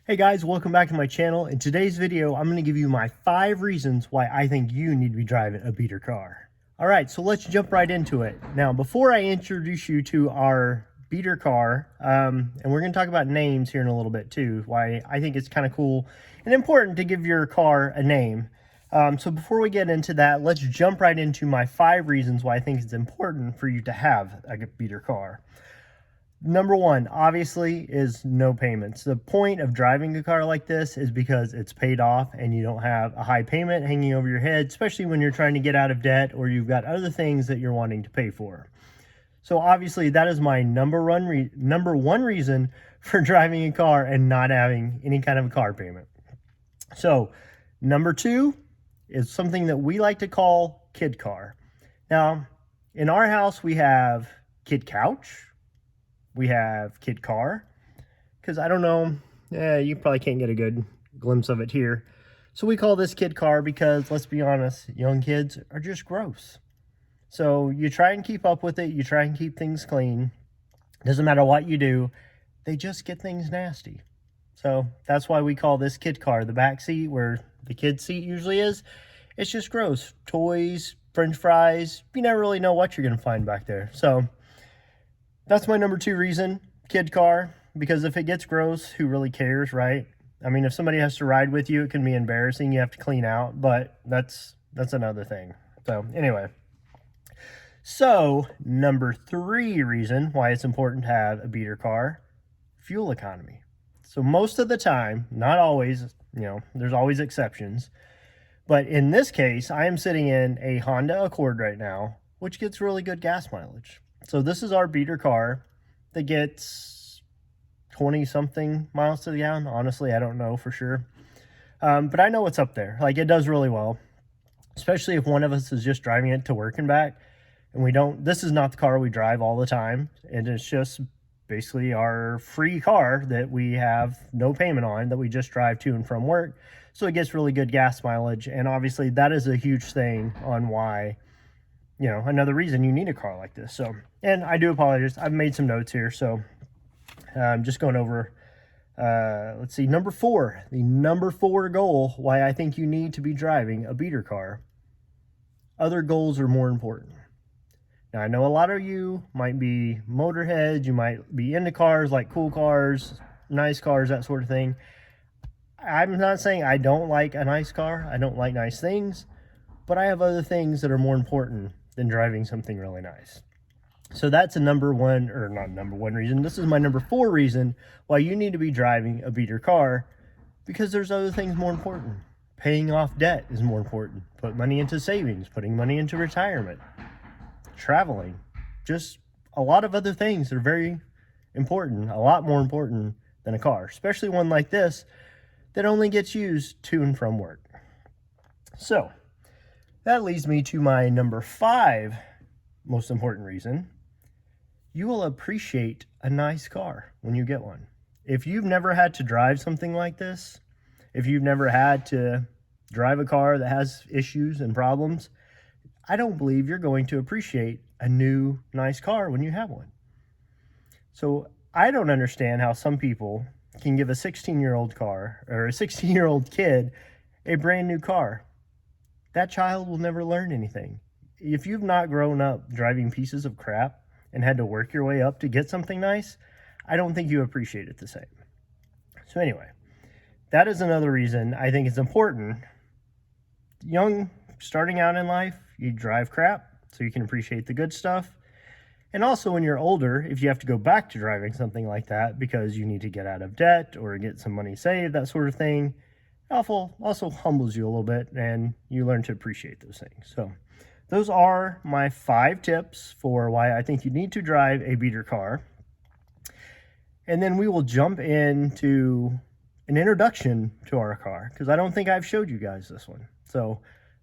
Hey guys, welcome back to my channel. In today's video, I'm going to give you my 5 reasons why I think you need to be driving a beater car. All right, so let's jump right into it. Now, before I introduce you to our beater car, and we're going to talk about names here in a little bit too, why I think it's kind of cool and important to give your car a name. So before we get into that, let's jump right into my 5 reasons why I think it's important for you to have a beater car. Number one, obviously, is no payments. The point of driving a car like this is because it's paid off and you don't have a high payment hanging over your head, especially when you're trying to get out of debt or you've got other things that you're wanting to pay for. So obviously, that is my number one reason for driving a car and not having any kind of a car payment. So number two is something that we like to call kid car. Now, in our house, we have kid couch. We have kid car, because I don't know, you probably can't get a good glimpse of it here. So we call this kid car because, let's be honest, young kids are just gross. So you try and keep up with it, you try and keep things clean. Doesn't matter what you do, they just get things nasty. So that's why we call this kid car. The back seat, where the kid seat usually is, it's just gross. Toys, french fries, you never really know what you're going to find back there. So that's my number 2 reason, kid car, because if it gets gross, who really cares, right? I mean, if somebody has to ride with you, it can be embarrassing. You have to clean out, but that's another thing. So anyway, so number 3 reason why it's important to have a beater car, fuel economy. So most of the time, not always, there's always exceptions, but in this case, I am sitting in a Honda Accord right now, which gets really good gas mileage. So this is our beater car that gets 20 something miles to the gallon. Honestly, I don't know for sure. But I know it's up there. Like, it does really well, especially if one of us is just driving it to work and back. And this is not the car we drive all the time. And it's just basically our free car that we have no payment on, that we just drive to and from work. So it gets really good gas mileage. And obviously that is a huge thing on why, another reason you need a car like this. So, and I do apologize, I've made some notes here, so I'm just going over, let's see, number 4, the number 4 goal, why I think you need to be driving a beater car. Other goals are more important. Now, I know a lot of you might be motorheads, you might be into cars, like cool cars, nice cars, that sort of thing. I'm not saying I don't like a nice car, I don't like nice things, but I have other things that are more important than driving something really nice. So that's a number 1, or not number 1 reason. This is my number 4 reason why you need to be driving a beater car, because there's other things more important. Paying off debt is more important. Put money into savings, putting money into retirement, traveling, just a lot of other things that are very important, a lot more important than a car, especially one like this that only gets used to and from work. So that leads me to my number 5 most important reason. You will appreciate a nice car when you get one. If you've never had to drive something like this, if you've never had to drive a car that has issues and problems, I don't believe you're going to appreciate a new, nice car when you have one. So I don't understand how some people can give a 16-year-old car or a 16-year-old kid a brand new car. That child will never learn anything. If you've not grown up driving pieces of crap and had to work your way up to get something nice, I don't think you appreciate it the same. So anyway, that is another reason I think it's important. Starting out in life, you drive crap so you can appreciate the good stuff. And also when you're older, if you have to go back to driving something like that because you need to get out of debt or get some money saved, that sort of thing, also humbles you a little bit, and you learn to appreciate those things. So those are my 5 tips for why I think you need to drive a beater car. And then we will jump into an introduction to our car, because I don't think I've showed you guys this one. So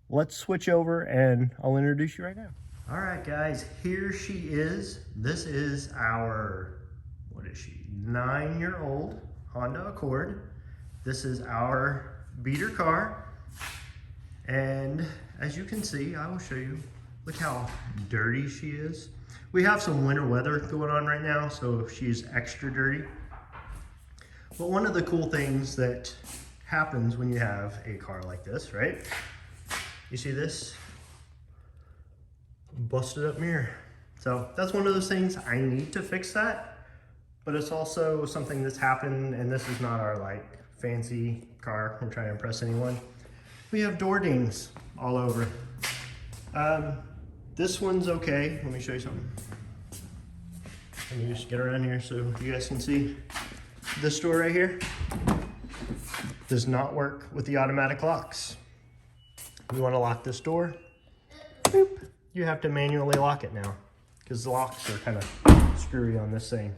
let's switch over and I'll introduce you right now. All right, guys, here she is. This is our, 9-year-old Honda Accord. This is our beater car, and as you can see, I will show you, look how dirty she is. We have some winter weather going on right now, so she's extra dirty. But one of the cool things that happens when you have a car like this, right? You see this? Busted up mirror. So that's one of those things, I need to fix that, but it's also something that's happened, and this is not our like fancy car. I'm trying to impress anyone. We have door dings all over. This one's okay. Let me show you something. Let me just get around here so you guys can see. This door right here does not work with the automatic locks. You want to lock this door, boop, you have to manually lock it now because the locks are kind of screwy on this thing.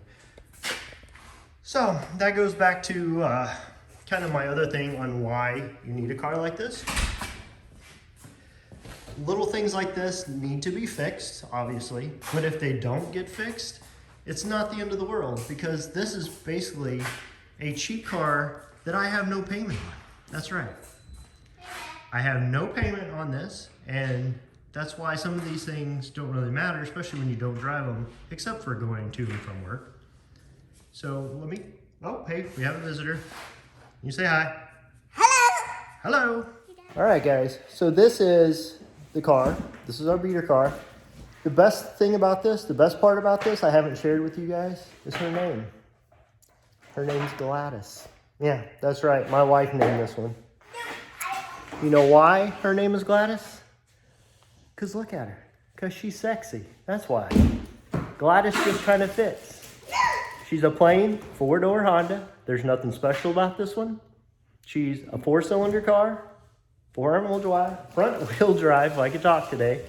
So that goes back to kind of my other thing on why you need a car like this. Little things like this need to be fixed, obviously, but if they don't get fixed, it's not the end of the world, because this is basically a cheap car that I have no payment on. That's right. I have no payment on this, and that's why some of these things don't really matter, especially when you don't drive them, except for going to and from work. So let me, oh, hey, we have a visitor. You say hi. Hello. Hello. All right, guys, so this is the car. This is our beater car. The best thing about this, the best part about this I haven't shared with you guys, is her name. Her name's Gladys. Yeah, that's right. My wife named this one. You know why her name is Gladys? Because look at her. Because she's sexy. That's why. Gladys just kind of fits. She's a plain 4-door Honda. There's nothing special about this one. She's a 4-cylinder car, front wheel drive, like I talked today.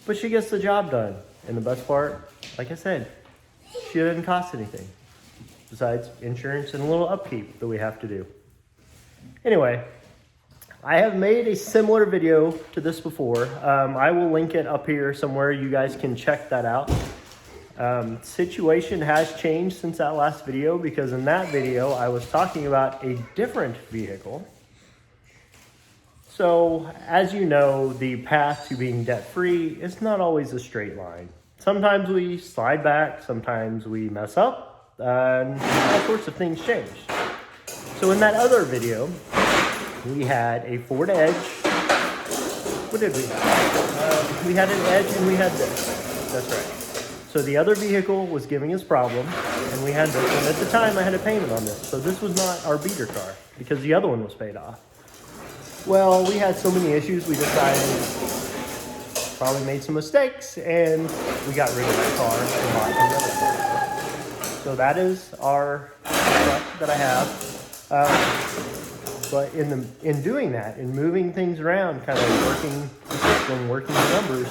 But she gets the job done. And the best part, like I said, she doesn't cost anything besides insurance and a little upkeep that we have to do. Anyway, I have made a similar video to this before. I will link it up here somewhere. You guys can check that out. Situation has changed since that last video, because in that video, I was talking about a different vehicle. So, as you know, the path to being debt-free is not always a straight line. Sometimes we slide back, sometimes we mess up, and all sorts of things change. So in that other video, we had a Ford Edge. What did we have? We had an Edge and we had this. That's right. So the other vehicle was giving us problems, and we had this. And at the time, I had a payment on this. So this was not our beater car, because the other one was paid off. Well, we had so many issues, we decided, probably made some mistakes, and we got rid of that car and bought another car. So that is our truck that I have. But in doing that, in moving things around, kind of working the system, working the numbers,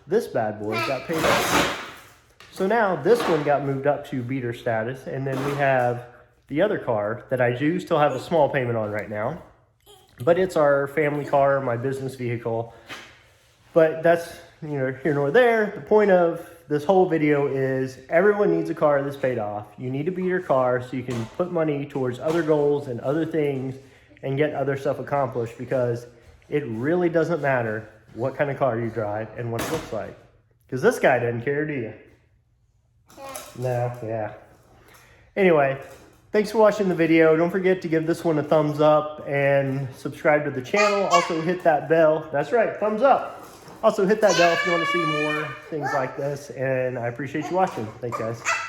this bad boy got paid off. So now this one got moved up to beater status, and then we have the other car that I do still have a small payment on right now. But it's our family car, my business vehicle. But that's here nor there. The point of this whole video is everyone needs a car that's paid off. You need to beat your car so you can put money towards other goals and other things and get other stuff accomplished, because it really doesn't matter what kind of car you drive and what it looks like. Because this guy doesn't care, do you? No, yeah. Anyway, thanks for watching the video. Don't forget to give this one a thumbs up and subscribe to the channel. Also hit that bell. That's right, thumbs up. Also hit that bell if you want to see more things like this. And I appreciate you watching. Thanks, guys.